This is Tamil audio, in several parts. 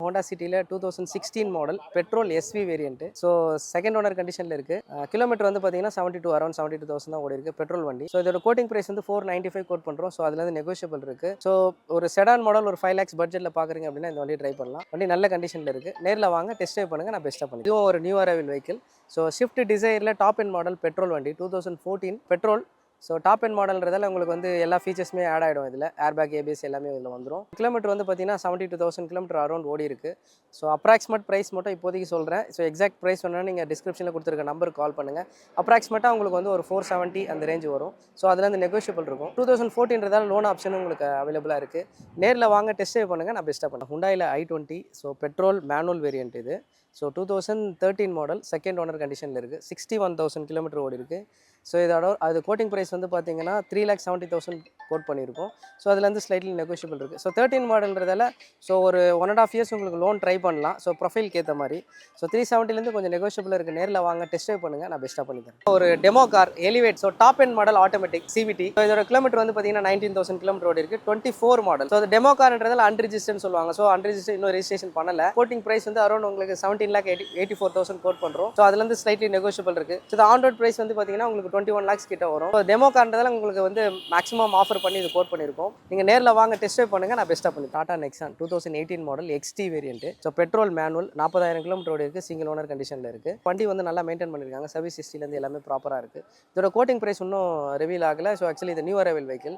ஹோண்டா சிட்டியில் 2016 model petrol SV variant. So second owner கண்டிஷனில் இருக்குது. கிலோமீட்டர் வந்து பார்த்தீங்கன்னா 72 அரௌண்ட் 72,000 தான் ஓடி இருக்குது பெட்ரோல் வண்டி. ஸோ இதோட கோட்டிங் ப்ரைஸ் வந்து 495 கோட் பண்ணுறோம். ஸோ அதுலேருந்து நெகோஷியபிள் இருக்குது. ஸோ ஒரு செடான் மாடல் ஒரு 5 lakhs பட்ஜெட்டில் பார்க்குறீங்க அப்படின்னா இந்த வண்டி ட்ரை பண்ணலாம். வண்டி நல்ல கண்டிஷனில் இருக்குது. நேரில் வாங்க டெஸ்ட் ட்ரைவ் பண்ணுங்கள், நான் பெஸ்ட்டாக பண்ணி. இதுவும் ஒரு new arrival vehicle. So Swift டிசைரில் டாப் எண்ட் மாடல் பெட்ரோல் வண்டி 2014 பெட்ரோல். ஸோ டாப் எண்ட் மாடல்ன்றதால உங்களுக்கு வந்து எல்லா ஃபீச்சர்ஸுமே ஆட் ஆகிடும். இதில் ஏர்பேக் ஏபிஎஸ் எல்லாமே இதில் வந்துடும். கிலோமீட்டர் வந்து பார்த்தீங்கன்னா 72,000 கிலோமீட்டர் அரௌண்ட் ஓடி இருக்குது. ஸோ அப்ராக்சிமேட் ப்ரைஸ் மட்டும் இப்போதைக்கு சொல்கிறேன். ஸோ எக்ஸாக்ட் ப்ரைஸ் வேணால் நீங்கள் டிஸ்கிரிப்ஷனில் கொடுத்துருக்க நம்பருக்கு கால் பண்ணுங்கள். அப்ராக்சிமேட்டாக உங்களுக்கு வந்து ஒரு 470 அந்த ரேஞ்ச் வரும். ஸோ அதுலேருந்து நெகோஷியபிள் இருக்கும். 2014 லோன் ஆப்ஷன் உங்களுக்கு அவைலபிளாக இருக்குது. நேரில் வாங்க டெஸ்ட் ட்ரைவ் பண்ணுங்கள், நான் பெஸ்ட்டாக பண்ணேன். ஹுண்டாயில் i20 so petrol manual variant இது. ஸோ 2013 மாடல் செகண்ட் ஓனர் கண்டிஷனில் இருக்குது. 61,000 கிலோமீட்டர் ஓடி இருக்குது. ஸோ இதோட அது கோட்டிங் ப்ரைஸ் வந்து பார்த்தீங்கன்னா 3,70,000 கோட் பண்ணியிருக்கோம். ஸோ அதுலேருந்து ஸ்லைட்லி நெகோஷியபிள் இருக்குது. ஸோ 13 மாடல்ன்றதால ஸோ ஒரு 1.5 years உங்களுக்கு லோன் ட்ரை பண்ணலாம். ஸோ ப்ரொஃபைலுக்கு ஏற்ற மாதிரி. ஸோ 370 கொஞ்சம் நெகோஷியபிள் இருக்குது. நேரில் வாங்க டெஸ்ட் ட்ரைவ் பண்ணுங்கள், நான் பெஸ்ட்டாக பண்ணி தரேன். ஒரு demo car elevate. So top end model automatic CVT. So இதோட கிலோமீட்டர் வந்து பார்த்தீங்கன்னா 19,000 கிலோமீட்டர் ஓடி இருக்குது. 24 மாடல். ஸோ அது டெமோ கார்ன்றதால அன்ரிஜிஸ்டர்னு சொல்லுவாங்க. ஸோ அன்ரிஜிஸ்டர் இன்னும் ரெஜிஸ்ட்ரேஷன் பண்ணல. கோட்டிங் ப்ரைஸ் வந்து அரௌண்ட் உங்களுக்கு 17,84,000 கோட் பண்ணுறோம். ஸோ அதுலேருந்து ஸ்லைட்லி நெகோஷியபிள் இருக்குது. ஸோ ஆன் ரோட் ப்ரைஸ் வந்து பார்த்தீங்கன்னா உங்களுக்கு 21 lakhs கிட்ட வரும். டெமோ கார்ன்றதால உங்களுக்கு வந்து மேக்ஸிமம் ஆஃபர் பண்ணி இது கோட் பண்ணியிருக்கோம். நீங்கள் நேரில் வாங்க டெஸ்ட் ட்ரைவ் பண்ணுங்கள், நான் பெஸ்ட்டாக பண்ணி. Tata Nexon 2018 model XT variant. So petrol manual 40,000 kilometre ஓடி இருக்குது. சிங்கிள் ஓனர் கண்டிஷனில் இருக்குது. வண்டி வந்து நல்லா மெயின்டைன் பண்ணியிருக்காங்க. சர்வீஸ் ஹிஸ்ட்ரிலேருந்து எல்லாமே ப்ராப்பராக இருக்குது. இதோட கோட்டிங் ப்ரைஸ் இன்னும் ரிவீல் ஆகலை. ஸோ ஆக்சுவலி இது நியூ அரைவல் வெஹிக்கிள்.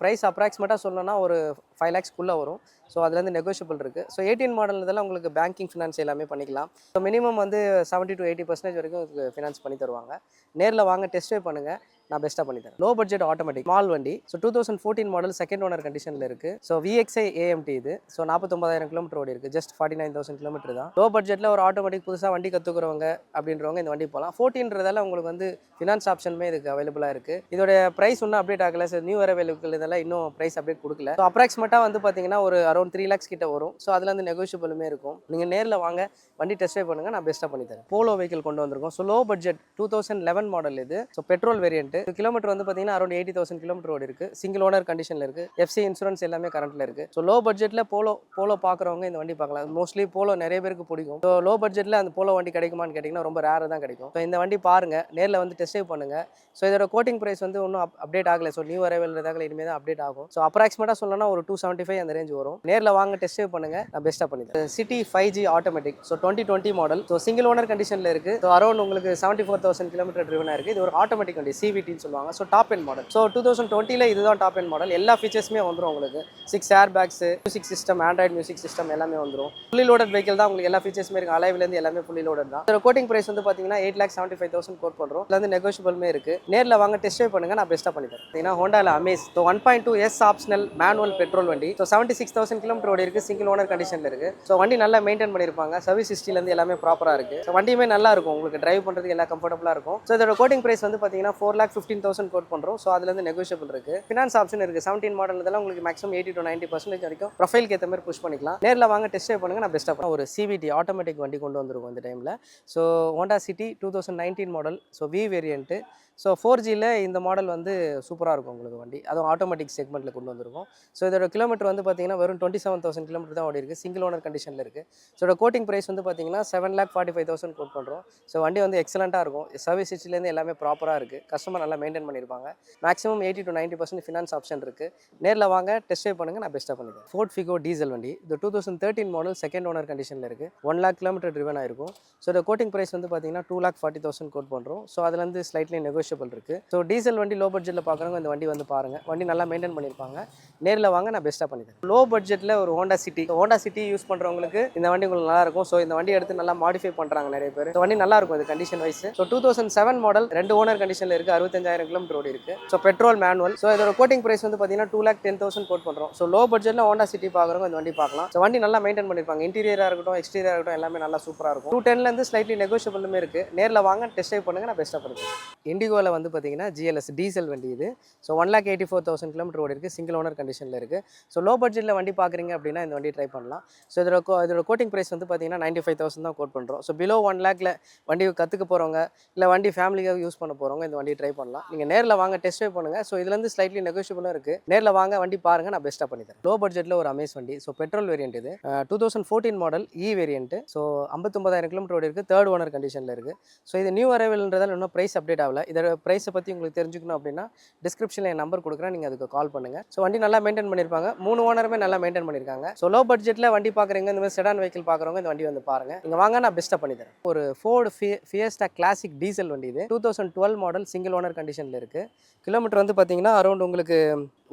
ப்ரைஸ் அப்ராக்சிமேட்டாக சொல்லணும்னா ஒரு 5 lakhs வரும். ஸோ அதுலேருந்து நெகோஷியபிள் இருக்குது. ஸோ 18 மாடல் இதெல்லாம் உங்களுக்கு பேங்கிங் ஃபினான்ஸ் எல்லாமே பண்ணிக்கலாம். ஸோ மினிமம் வந்து 70 to 80% வரைக்கும் ஃபினான்ஸ் பண்ணி தருவாங்க. நேரில் வாங்க டெஸ்ட் ட்ரைவ் பண்ணுங்கள், நான் பெஸ்ட்டாக பண்ணி தரேன். லோ பட்ஜெட் ஆட்டோமேட்டிக் ஸ்மால் வண்டி. ஸோ 2014 மாடல் செகண்ட் ஓனர் கண்டிஷனில் இருக்குது. ஸோ VXI AMT இது. ஸோ 49,000 கிலோமீட்டர் ஓடி இருக்குது. ஜஸ்ட் 49,000 கிலோமீட்டர் தான். லோ பட்ஜெட்டில் ஒரு ஆட்டோமேட்டிக் புதுசாக வண்டி கற்றுக்கிறவங்க அப்படின்றவங்க இந்த வண்டி போகலாம். 14ன்றதால உங்களுக்கு வந்து ஃபினான்ஸ் ஆப்ஷனுமே இதுக்கு அவைலபிளாக இருக்குது. இதோட ப்ரைஸ் இன்னும் அப்டேட் ஆகலை. ஸோ நியூ அரைவலுக்கு இதெல்லாம் இன்னும் ப்ரைஸ் அப்டேட் கொடுக்கல. ஸோ அப்ராக்சிமேட்டாக வந்து பார்த்தீங்கன்னா ஒரு அரௌண்ட் 3 lakhs கிட்ட வரும். ஸோ அதுலேருந்து நெகோஷியபிளுமே இருக்கும். நீங்கள் நேரில் வாங்க வண்டி டெஸ்ட் ட்ரைவ் பண்ணுங்கள், நான் பெஸ்ட்டாக பண்ணி தரேன். போலோ வெஹிக்கிள் கொண்டு வந்திருக்கோம். ஸோ லோ பட்ஜெட் 2011 மாடல் இது. So petrol variant. கிலோமீட்டர் வந்து பார்த்தீங்கன்னா அரௌண்ட் 80,000 கிலோமீட்டர் ஓடி இருக்குது. சிங்கிள் ஓனர் கண்டிஷனில் இருக்குது. FC இன்சூரன்ஸ் எல்லாமே கரண்ட்டில் இருக்குது. ஸோ லோ பட்ஜெட்டில் போலோ பார்க்குறவங்க இந்த வண்டி பார்க்கலாம். மோஸ்ட்லி போலோ நிறைய பேருக்கு பிடிக்கும். ஸோ லோ பட்ஜெட்டில் அந்த போலோ வண்டி கிடைக்குமான்னு கேட்டிங்கன்னா ரொம்ப ரேராக தான் கிடைக்கும். ஸோ இந்த வண்டி பாருங்கள், நேரில் வந்து டெஸ்ட் ட்ரைவ் பண்ணுங்கள். ஸோ இதோட கோட்டிங் ப்ரைஸ் வந்து இன்னும் அப்டேட் ஆகலை. ஸோ நியூ அரைவல்ன்றதால இனிமேல் தான் அப்டேட் ஆகும். ஸோ அப்ராக்சிமேட்டாக சொல்லணும்னா ஒரு 275 அந்த ரேஞ்ச் வரும். நேரில் வாங்க டெஸ்ட் ட்ரைவ் பண்ணுங்கள், நான் பெஸ்ட்டாக பண்ணி தரேன். City 5G automatic. So 2020 model. So single owner கண்டிஷனில் இருக்குது. ஸோ அரௌண்ட் உங்களுக்கு 74,000 கிலோமீட்டர் ட்ரிவனாக இருக்குது. இது ஒரு ஆட்டோமேட்டிக் வண்டி CVTன்னு சொல்லுவாங்க. So top end model. So 2020 இதுதான் டாப் எண்ட் மாடல். எல்லா ஃபீச்சர்ஸுமே வந்துடும் உங்களுக்கு. 6 air bags, music system, Android music system எல்லாமே வந்துடும். ஃபுல்லி லோடட் வெஹிக்கிள் தான். உங்களுக்கு எல்லா ஃபீச்சர்ஸுமே இருக்குது. அலைவிலேருந்து எல்லாமே ஃபுல்லி லோடட் தான். இதோட கோட்டிங் ப்ரைஸ் வந்து பார்த்தீங்கன்னா 8,75,000 கோட் பண்ணுறோம். இதுல வந்து நெகோஷியபிளுமே இருக்குது. நேரில் வாங்க டெஸ்ட் ட்ரைவ் பண்ணுங்கள், நான் பெஸ்ட்டாக பண்ணி தரேன். பார்த்தீங்கன்னா ஹோண்டாவில் Amaze. So 1.2 S optional manual petrol வண்டி. ஸோ 76,000 கிலோமீட்டர் ஓடி இருக்குது. சிங்கிள் ஓனர் கண்டிஷனில் இருக்குது. ஸோ வண்டி நல்லா மெயின்டைன் பண்ணியிருப்பாங்க. சர்வீஸ் ஹிஸ்ட்ரிலேருந்து எல்லாமே ப்ராப்பராக இருக்குது. ஸோ வண்டியுமே நல்லா இருக்கும். உங்களுக்கு டிரைவ் பண்ணுறதுக்கு எல்லாம் கம்ஃபர்டபுளாக இருக்கும். ஸோ இதோட கோட்டிங் ப்ரைஸ் வந்து பார்த்தீங்கன்னா 4,15,000 கோட் பண்ணுறோம். ஸோ அதுலேருந்து நெகோஷியபிள் இருக்குது. ஃபினான்ஸ் ஆப்ஷன் இருக்குது. 17 மாடல் இதெல்லாம் உங்களுக்கு மேக்ஸிமம் 80 to 90% வரைக்கும் ப்ரொஃபைலுக்கு ஏற்ற மாதிரி புஷ் பண்ணிக்கலாம். நேரில் வாங்க டெஸ்ட் ட்ரைவ் பண்ணுங்கள், நான் பெஸ்ட்டாக பண்ணேன். ஒரு CVT ஆட்டோமேட்டிக் வண்டி கொண்டு வந்துருக்கும் இந்த டைமில். So Honda City 2019 model. So V variant. So 4Gயில் இந்த மாடல் வந்து சூப்பராக இருக்கும் உங்களுக்கு வண்டி. அதுவும் ஆட்டோமேட்டிக் செக்மெண்ட்டில் கொண்டு வந்திருக்கும். ஸோ இதோட கிலோமீட்டர் வந்து பார்த்தீங்கன்னா வெறும் 27,000 கிலோமீட்டர் தான் ஓடி இருக்குது. சிங்கிள் ஓனர் கண்டிஷனில் இருக்குது. ஸோ இதோட கோட்டிங் ப்ரைஸ் வந்து பார்த்தீங்கன்னா 7,45,000 கோட் பண்ணுறோம். ஸோ வண்டி வந்து எக்ஸலண்ட்டாக இருக்கும். சர்வீஸ் ஹிஸ்ட்ரிலேருந்து எல்லாமே ப்ராப்பராக இருக்குது. கஸ்டமர் நல்லா மெயின்டைன் பண்ணியிருப்பாங்க. மேக்ஸிமம் 80 to 90% ஃபினான்ஸ் ஆப்ஷன் இருக்குது. நேரில் வாங்க டெஸ்ட் ட்ரைவ் பண்ணுங்கள், நான் பெஸ்ட்டாக பண்ணிக்கிறேன். ஃபோர்ட் ஃபிகோ டீசல் வண்டி. இது 2013 மாடல் செகண்ட் ஓனர் கண்டிஷனில் இருக்குது. 1 lakh கிலோமீட்டர் ட்ரிவன் ஆயிருக்கும். ஸோ இதோட கோட்டிங் ப்ரைஸ் வந்து பார்த்தீங்கன்னா 2,40,000 கோட் பண்ணுறோம். ஸோ அதுலேருந்து ஸ்லைட்லி நெகோஷியபிள் இருக்குது. ஸோ டீசல் வண்டி லோ பட்ஜெட்டில் பார்க்குறவங்க இந்த வண்டி வந்து பாருங்கள். வண்டி நல்லா மெயின்டைன் பண்ணியிருப்பாங்க. நேரில் வாங்க, நான் பெஸ்ட்டாக பண்ணித்தரேன். லோ பட்ஜெட்டில் ஒரு ஹோண்டா சிட்டி யூஸ் பண்ணுறவங்களுக்கு இந்த வண்டி உங்களுக்கு நல்லா இருக்கும். ஸோ இந்த வண்டி எடுத்து நல்லா மாடிஃபை பண்ணுறாங்க நிறைய பேர். இந்த வண்டி நல்லா இருக்கும் இது condition wise. So 2007 model 2 owner கண்டிஷனில் இருக்குது. 65,000 கிலோமீட்டர் ஓடி இருக்குது. So petrol manual. ஸோ இதோட கோட்டிங் ப்ரைஸ் வந்து பார்த்தீங்கன்னா 2,10,000 கோட் பண்ணுறோம். ஸோ லோ பட்ஜெட்டில் ஹோண்டா சிட்டி பார்க்குறவங்க இந்த வண்டி பார்க்கலாம். ஸோ வண்டி நல்லா மெயின்டைன் பண்ணியிருப்பாங்க. இன்டீரியராக இருக்கட்டும், எக்ஸ்டீரியராக இருக்கட்டும் எல்லாமே நல்லா சூப்பராக இருக்கும். 210லேருந்து ஸ்லைட்லி நெகோஷியபிளுமே இருக்குது. நேரில் வாங்க டெஸ்ட் ட்ரைவ் பண்ணுங்கள், நான் பெஸ்ட்டாக பண்ணிக்கிறேன். இண்டிகோவில் வந்து பார்த்தீங்கன்னா GLS டீசல் வண்டி இது. ஸோ 1,84,000 கிலோமீட்டர் ஓடி இருக்குது. சிங்கிள் ஓனர் கண்டிஷனில் இருக்குது. ஸோ லோ பட்ஜெட்டில் வண்டி பார்க்குறீங்க அப்படின்னா இந்த வண்டி ட்ரை பண்ணலாம். ஸோ இதோட கோட்டிங் ப்ரைஸ் வந்து பார்த்தீங்கன்னா 95,000 தான் கோட் பண்ணுறோம். ஸோ பிலோ 1 lakhல வண்டி கற்றுக்க போகிறவங்க இல்லை வண்டி ஃபேமிலியாக யூஸ் பண்ண போகிறவங்க இந்த வண்டி ட்ரை பண்ணலாம். பண்ணலாம். நீங்கள் நேரில் வாங்க, டெஸ்ட் ட்ரைவ் பண்ணுங்கள். ஸோ இதுலேருந்து ஸ்லைட்லி நெகோஷியபிளும் இருக்குது. நேரில் வாங்க, வண்டி பாருங்கள், நான் பெஸ்ட்டாக பண்ணி தரேன். லோ பட்ஜெட்டில் ஒரு அமேஸ் வண்டி. ஸோ பெட்ரோல் வேரியன்ட் இது. 2014 மாடல் வேரியன்ட். ஸோ 59,000 கிலோமீட்டர் ஓடி இருக்குது. தேர்ட் ஓனர் கண்டிஷனில் இருக்குது. ஸோ இது நியூ அரைவல்ன்றதால இன்னும் ப்ரைஸ் அப்டேட் ஆகல. இதோட ப்ரைஸை பற்றி உங்களுக்கு தெரிஞ்சுக்கணும் அப்படின்னா டிஸ்கிரிப்ஷனில் என் நம்பர் கொடுக்குறேன், நீங்கள் அதுக்கு கால் பண்ணுங்கள். ஸோ வண்டி நல்லா மெயின்டைன் பண்ணியிருப்பாங்க. 3 ஓனருமே நல்லா மெயின்டைன் பண்ணியிருக்காங்க. ஸோ லோ பட்ஜெட்டில் வண்டி பார்க்குறீங்க, இந்த மாதிரி செடான் வெஹிக்கிள் பார்க்குறவங்க இந்த வண்டி வந்து பாருங்கள். நீங்கள் வாங்க, நான் பெஸ்ட்டாக பண்ணி தரேன். ஒரு ஃபோர்டு ஃபியஸ்டா கிளாசிக் டீசல் வண்டி இது. 2012 மாடல், சிங்கிள் ஓனர் கண்டிஷனில் இருக்குது. கிலோமீட்டர் வந்து பார்த்தீங்கன்னா அரௌண்ட் உங்களுக்கு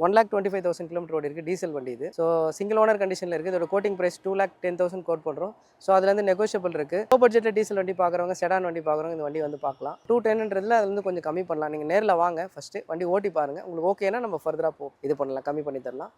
1,25,000 கிலோமீட்டர் ஓடி இருக்குது. டீசல் வண்டி இது. ஸோ சிங்கிள் ஓனர் கண்டிஷனில் இருக்குது. இதோட கோட்டிங் ப்ரைஸ் 2,10,000 கோட் பண்ணுறோம். ஸோ அதுலேருந்து நெகோஷியபிள் இருக்குது. லோ பட்ஜெட்டில் டீசல் வண்டி பார்க்குறவங்க, செடான் வண்டி பார்க்குறவங்க இந்த வண்டி வந்து பார்க்கலாம். 210ன்றதுல அது வந்து கொஞ்சம் கம்மி பண்ணலாம். நீங்கள் நேரில் வாங்க, ஃபஸ்ட்டு வண்டி ஓட்டி பாருங்கள். உங்களுக்கு ஓகேனா நம்ம ஃபர்தராக இது பண்ணலாம், கம்மி பண்ணி தரலாம்.